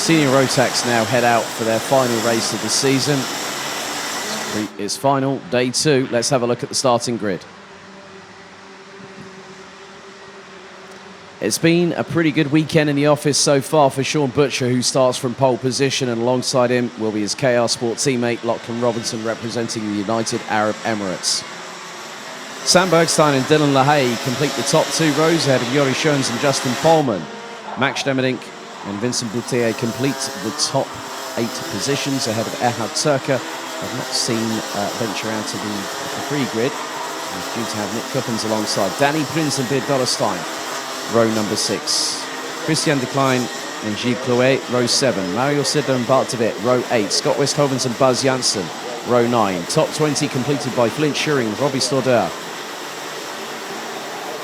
Senior Rotax now head out for their final race of the season. It's final, day 2. Let's have a look at the starting grid. It's been a pretty good weekend in the office so far for Sean Butcher, who starts from pole position, and alongside him will be his KR Sport teammate Lachlan Robinson, representing the United Arab Emirates. Sam Bergstein and Dylan LaHaye complete the top 2 rows ahead of Yuri Schoens and Justin Pollman. Max Demmerink and Vincent Boutier complete the top 8 positions ahead of Erhard Turker. I've not seen venture out of the Capri grid. He's due to have Nick Cuppens alongside. Danny Prince and Beard Dollerstein, row number 6. Christian de Klein and Gilles Clouet, row 7. Mario Sidler and Bart de Wit, row 8. Scott Westhovens and Buzz Janssen, row 9. Top 20 completed by Flint Schuring, Robbie Stordeur,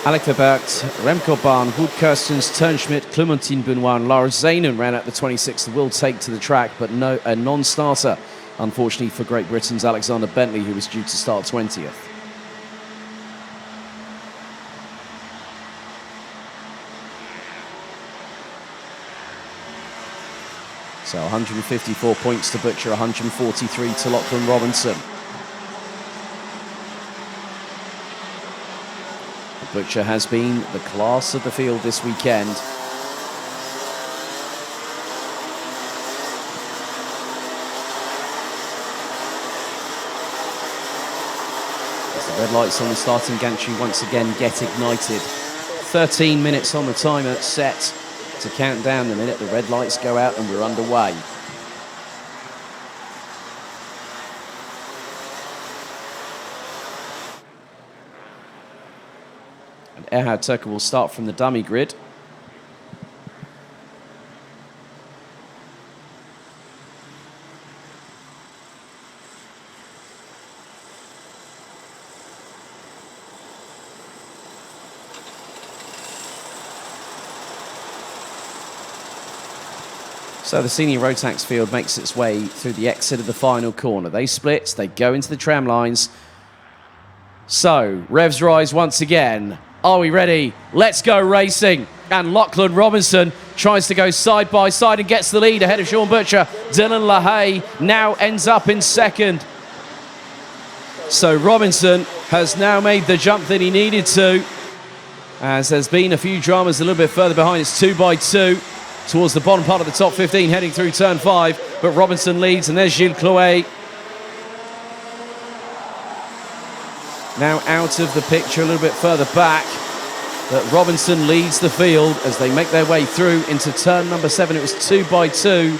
Alec Verbergt, Remco Bahn, Wout Kirstens, Turnschmidt, Clementine Benoit and Lars Zanen ran out the 26th. Will take to the track, but no, a non-starter, unfortunately, for Great Britain's Alexander Bentley, who was due to start 20th. So 154 points to Butcher, 143 to Lachlan Robinson. Butcher has been the class of the field this weekend. As the red lights on the starting gantry once again get ignited. 13 minutes on the timer set to count down the minute the red lights go out and we're underway. Erhard Turker will start from the dummy grid. So the senior Rotax field makes its way through the exit of the final corner. They split, they go into the tram lines. So, revs rise once again. Are we ready? Let's go racing. And Lachlan Robinson tries to go side by side and gets the lead ahead of Sean Butcher. Dylan LaHaye now ends up in second. So Robinson has now made the jump that he needed to. As there's been a few dramas a little bit further behind. It's 2 by 2 towards the bottom part of the top 15 heading through turn 5. But Robinson leads, and there's Gilles Clouet. Now out of the picture a little bit further back, but Robinson leads the field as they make their way through into turn number 7. It was 2 by 2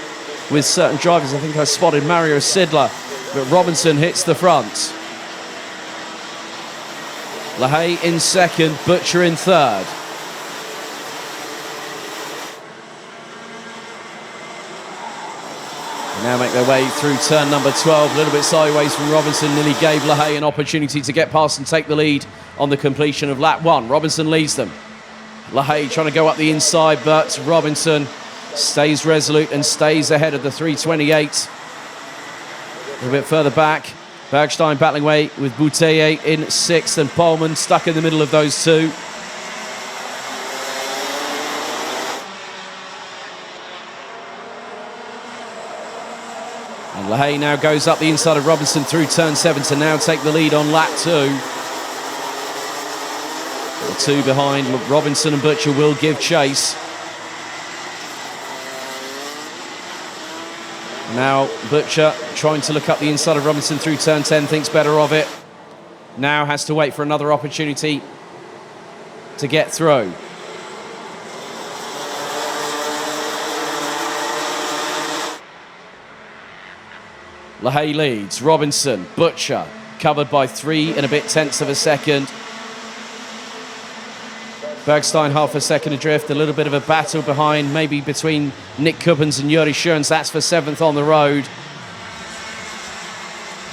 with certain drivers. I think I spotted Mario Sidler, but Robinson hits the front. LaHaye in second, Butcher in third. Now make their way through turn number 12, a little bit sideways from Robinson, nearly gave LaHaye an opportunity to get past and take the lead on the completion of lap 1. Robinson leads them. LaHaye trying to go up the inside, but Robinson stays resolute and stays ahead of the 328. A little bit further back, Bergstein battling away with Boutier in 6th and Pollman stuck in the middle of those two. And LaHaye now goes up the inside of Robinson through turn 7 to now take the lead on lap 2. The 2 behind, Robinson and Butcher will give chase. Now Butcher trying to look up the inside of Robinson through turn 10, thinks better of it. Now has to wait for another opportunity to get through. LaHaye leads, Robinson, Butcher, covered by 3 and a bit tenths of a second. Bergstein half a second adrift, a little bit of a battle behind, maybe between Nick Cuppens and Yuri Schoens. That's for 7th on the road.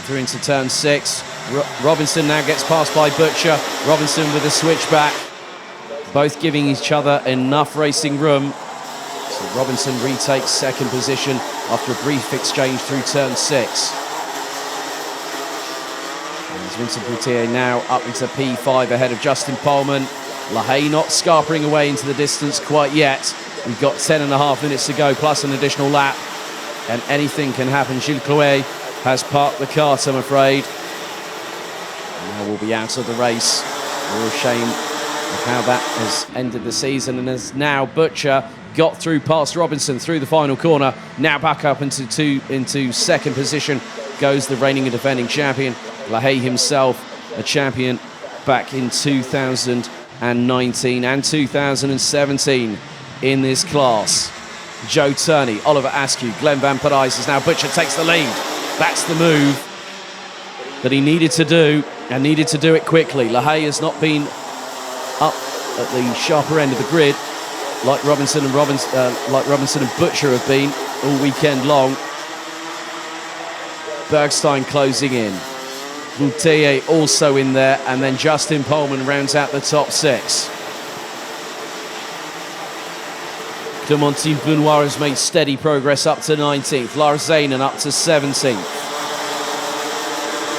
Through into turn 6. Robinson now gets past by Butcher. Robinson with a switchback. Both giving each other enough racing room. So Robinson retakes second position after a brief exchange through turn 6. And Vincent Boutier now up into P5 ahead of Justin Pollman. LaHaye not scarpering away into the distance quite yet. We've got 10.5 minutes to go, plus an additional lap, and anything can happen. Gilles Clouet has parked the kart, I'm afraid. And now we'll be out of the race. A real shame of how that has ended the season, and has now Butcher got through past Robinson through the final corner. Now back up into second position goes the reigning and defending champion. Lahaye himself, a champion back in 2019 and 2017 in this class. Joe Turney, Oliver Askew, Glenn Van Parijs, as now Butcher takes the lead. That's the move that he needed to do, and needed to do it quickly. Lahaye has not been up at the sharper end of the grid like Robinson and Butcher have been all weekend long. Bergstein closing in. Bouteye also in there, and then Justin Pohlmann rounds out the top 6. Clémentine Benoit has made steady progress up to 19th. Lars Zanen up to 17th.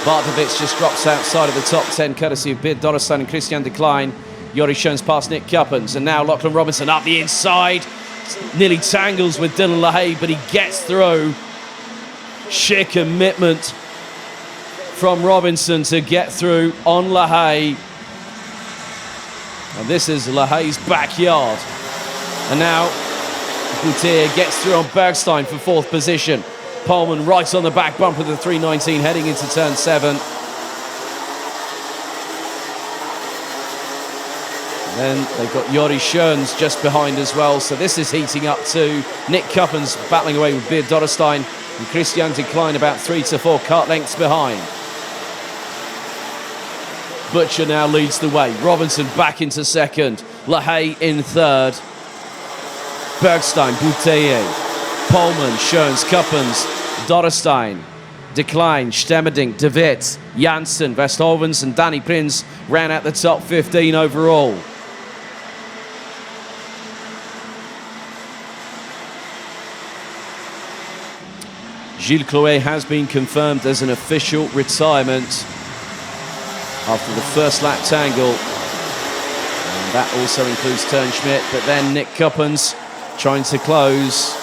Bartovic just drops outside of the top 10, courtesy of Beard Dorrestein and Christian de Klein. Joris Schoens past Nick Cuppens, and now Lachlan Robinson up the inside. Nearly tangles with Dylan Lahaye, but he gets through. Sheer commitment from Robinson to get through on Lahaye. And this is Lahaye's backyard. And now Bouteye gets through on Bergstein for 4th position. Pohlmann right on the back bump of the 319 heading into turn 7. And then they've got Joris Schoens just behind as well. So this is heating up too. Nick Cuppens battling away with Beard Dorrestein, and Christian de Klein about 3 to 4 kart lengths behind. Butcher now leads the way. Robinson back into second. Lahaye in third. Bergstein, Bouteye, Pohlmann, Schoens, Cuppens, Dorrestein, de Klein, Stemmerding, De Wit, Janssen, Westhovens and Danny Prins ran out the top 15 overall. Gilles Clouet has been confirmed as an official retirement after the first lap tangle. And that also includes Turnschmidt, but then Nick Cuppens trying to close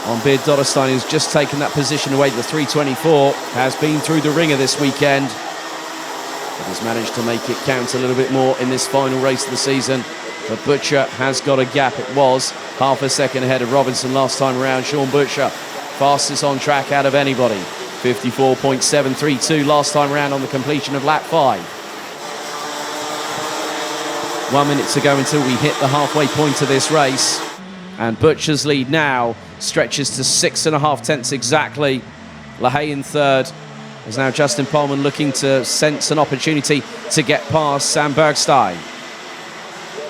on Beard Dorrestein, who's just taken that position away. The 324 has been through the ringer this weekend, but has managed to make it count a little bit more in this final race of the season. But Butcher has got a gap. It was half a second ahead of Robinson last time around. Sean Butcher, fastest on track out of anybody. 54.732 last time around on the completion of lap 5. 1 minute to go until we hit the halfway point of this race. And Butcher's lead now stretches to 6.5 tenths exactly. Lahaye in third. There's now Justin Pohlmann looking to sense an opportunity to get past Sam Bergstein.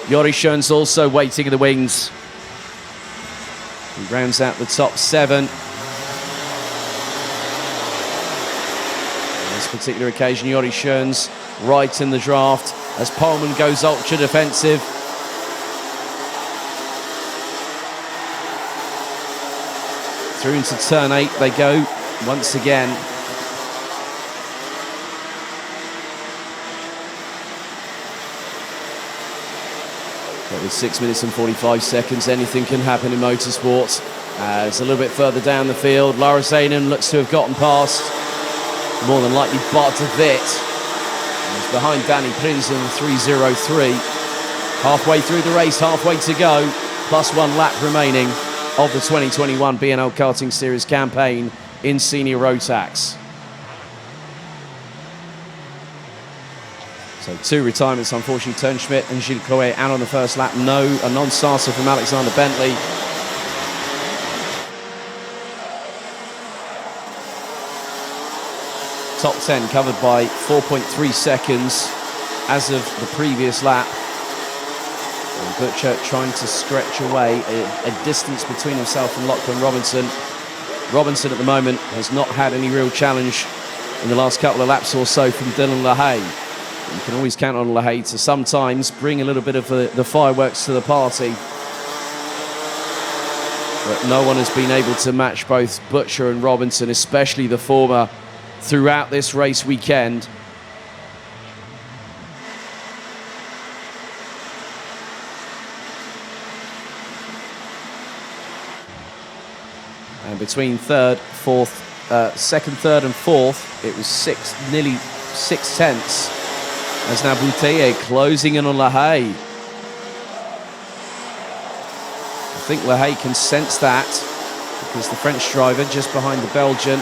Joris Schoens also waiting in the wings. He rounds out the top 7. On this particular occasion, Joris Schoens right in the draft as Pohlmann goes ultra defensive. Through into turn 8 they go once again. But with 6 minutes and 45 seconds, anything can happen in motorsport. It's a little bit further down the field. Lara Zanen looks to have gotten past, more than likely Bart de Wit. He's behind Danny Prins in the 303. Halfway through the race, halfway to go, plus 1 lap remaining of the 2021 BNL Karting Series campaign in senior Rotax. So 2 retirements, unfortunately, Turnschmidt and Gilles Clouet out on the first lap. No, a non-starter from Alexander Bentley. Top 10 covered by 4.3 seconds as of the previous lap. And Butcher trying to stretch away a distance between himself and Lachlan Robinson. Robinson at the moment has not had any real challenge in the last couple of laps or so from Dylan Lahaye. You can always count on Lahaye to sometimes bring a little bit of the fireworks to the party. But no one has been able to match both Butcher and Robinson, especially the former, throughout this race weekend. And between second, third and fourth, it was nearly 6/10. As now Bouthier closing in on La Haye. I think La Haye can sense that, because the French driver just behind the Belgian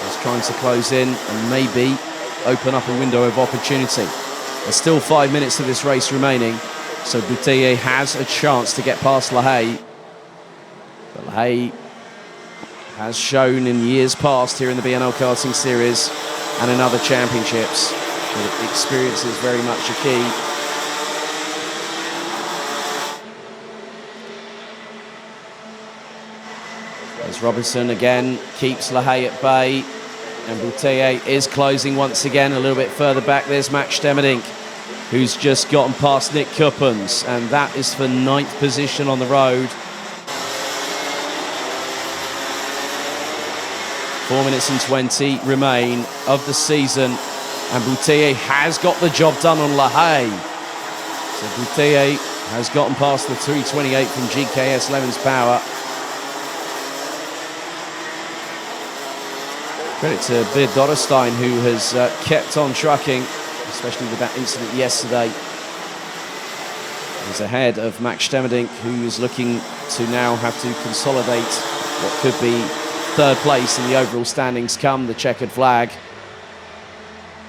is trying to close in and maybe open up a window of opportunity. There's still 5 minutes of this race remaining, so Bouthier has a chance to get past La Haye. But La Haye has shown in years past here in the BNL karting series and in other championships that experience is very much a key. As Robinson again keeps La Haye at bay, and Bouthier is closing once again a little bit further back. There's Max Stemmerdink, who's just gotten past Nick Kuppens, and that is for 9th position on the road. 4 minutes and 20 remain of the season, and Bouthier has got the job done on La Haye. So Bouthier has gotten past the 3:28 from GKS Lemons Power. Credit to Beard Dotterstein, who has kept on trucking, especially with that incident yesterday. He's ahead of Max Stemmerdink, who is looking to now have to consolidate what could be third place in the overall standings come the checkered flag.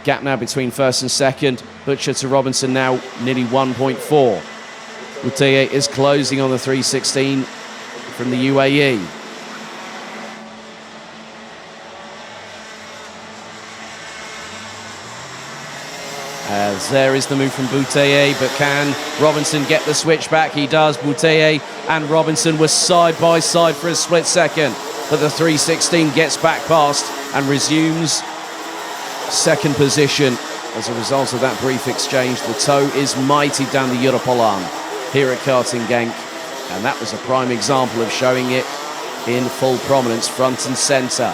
Gap now between first and second. Butcher to Robinson now nearly 1.4. Bouthier is closing on the 3:16 from the UAE. As there is the move from Bouthier, but can Robinson get the switch back? He does. Bouthier and Robinson were side by side for a split second, but the 3:16 gets back past and resumes second position as a result of that brief exchange. The tow is mighty down the Europolan here at Karting Genk, and that was a prime example of showing it in full prominence, front and centre.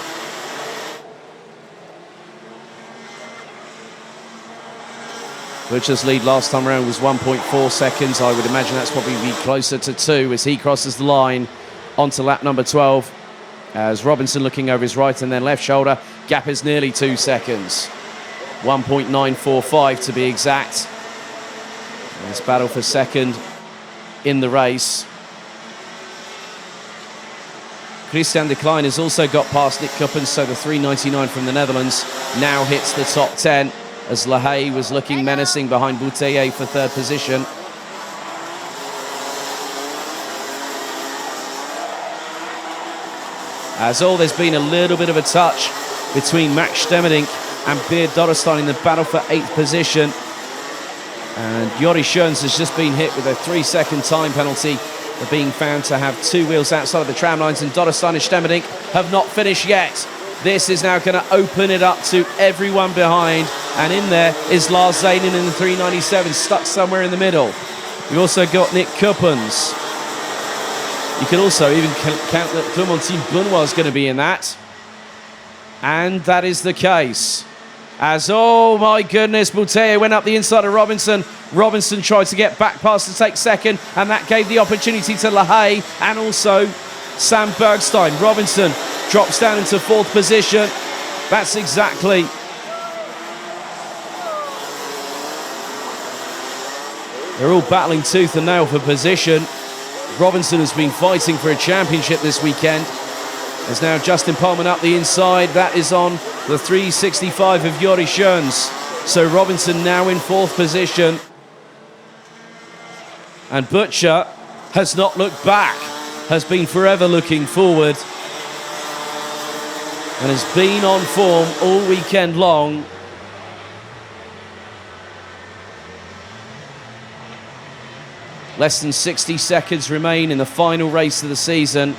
Butcher's lead last time around was 1.4 seconds. I would imagine that's probably be closer to 2 as he crosses the line onto lap number 12. As Robinson looking over his right and then left shoulder, gap is nearly 2 seconds. 1.945 to be exact. And this battle for second in the race. Christian de Klein has also got past Nick Kuppens, so the 3:99 from the Netherlands now hits the top 10, as La Haye was looking menacing behind Bouthier for third position. There's been a little bit of a touch between Max Stemmerdink and Beard Dotterstein in the battle for 8th position. And Jori Schoens has just been hit with a 3-second time penalty for being found to have 2 wheels outside of the tram lines, and Dotterstein and Stemmerdink have not finished yet. This is now going to open it up to everyone behind, and in there is Lars Zanen in the 397, stuck somewhere in the middle. We've also got Nick Kuppens. You can also even count that Clémentine Benoit is going to be in that. And that is the case. Oh my goodness, Bouthier went up the inside of Robinson. Robinson tried to get back past to take second, and that gave the opportunity to La Haye and also Sam Bergstein. Robinson drops down into 4th position. That's exactly they're all battling tooth and nail for position. Robinson has been fighting for a championship this weekend. There's now Justin Pullman up the inside. That is on the 365 of Jori Schoens. So Robinson now in 4th position. And Butcher has not looked back, has been forever looking forward, and has been on form all weekend long. Less than 60 seconds remain in the final race of the season.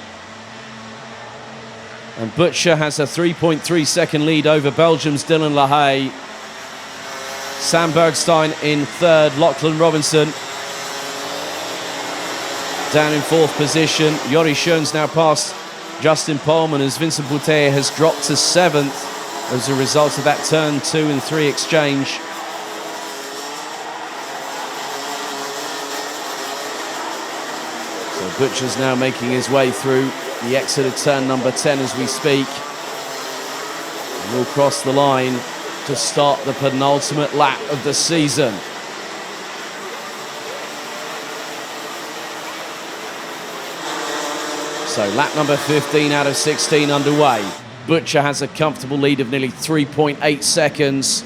And Butcher has a 3.3 second lead over Belgium's Dylan La Haye. Sam Bergstein in 3rd, Lachlan Robinson down in 4th position. Jori Schoens now past Justin Pullman, as Vincent Bouthier has dropped to 7th as a result of that turn 2 and 3 exchange. So Butcher's now making his way through the exit of turn number 10 as we speak. And we'll cross the line to start the penultimate lap of the season. So lap number 15 out of 16 underway. Butcher has a comfortable lead of nearly 3.8 seconds.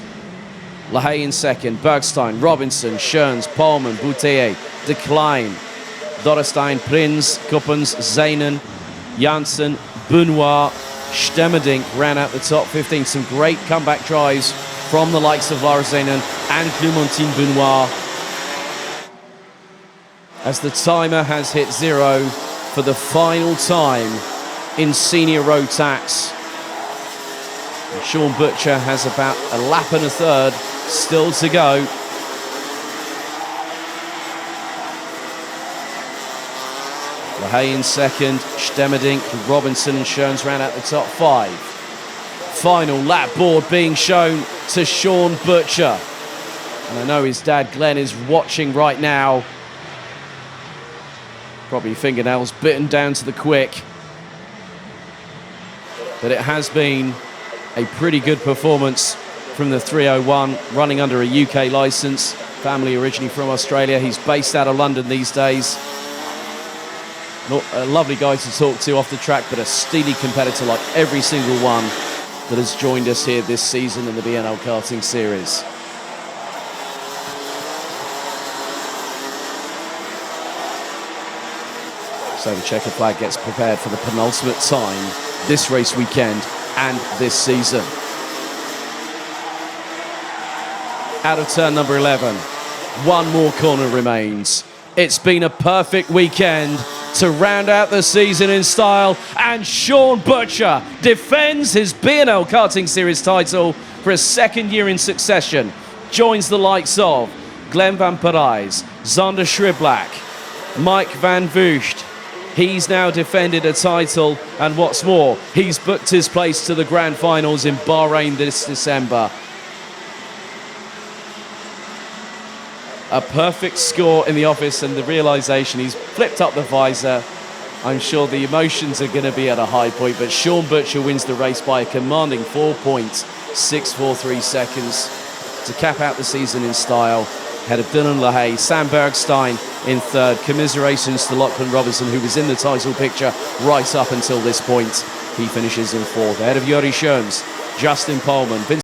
LaHaye in second, Bergstein, Robinson, Schoens, Polman, Bouthier, De Klein, Dorrestein, Prins, Kuppens, Zeinen, Janssen, Benoit, Stemmerdink ran out the top 15. Some great comeback drives from the likes of Lars Zeinen and Clémentine Benoit. As the timer has hit 0 for the final time in senior road tax. And Sean Butcher has about a lap and a third still to go. LaHaye in second, Stemmerdink, Robinson and Schoens ran out the top 5. Final lap board being shown to Sean Butcher. And I know his dad Glenn is watching right now. Probably fingernails bitten down to the quick. But it has been a pretty good performance from the 301, running under a UK licence. Family originally from Australia. He's based out of London these days. A lovely guy to talk to off the track, but a steely competitor like every single one that has joined us here this season in the BNL karting series. So the checker flag gets prepared for the penultimate time this race weekend and this season. Out of turn number 11, one more corner remains. It's been a perfect weekend to round out the season in style, and Sean Butcher defends his BNL karting series title for a second year in succession. Joins the likes of Glenn van Parijs, Zander Schriblak, Mike van Vugt. He's now defended a title, and what's more, he's booked his place to the grand finals in Bahrain this December. A perfect score in the office, and the realisation he's flipped up the visor. I'm sure the emotions are going to be at a high point, but Sean Butcher wins the race by a commanding 4.643 seconds to cap out the season in style. Ahead of Dylan LaHaye, Sam Bergstein in third. Commiserations to Lachlan Robinson, who was in the title picture right up until this point. He finishes in fourth. Ahead of Jori Schoens, Justin Polman,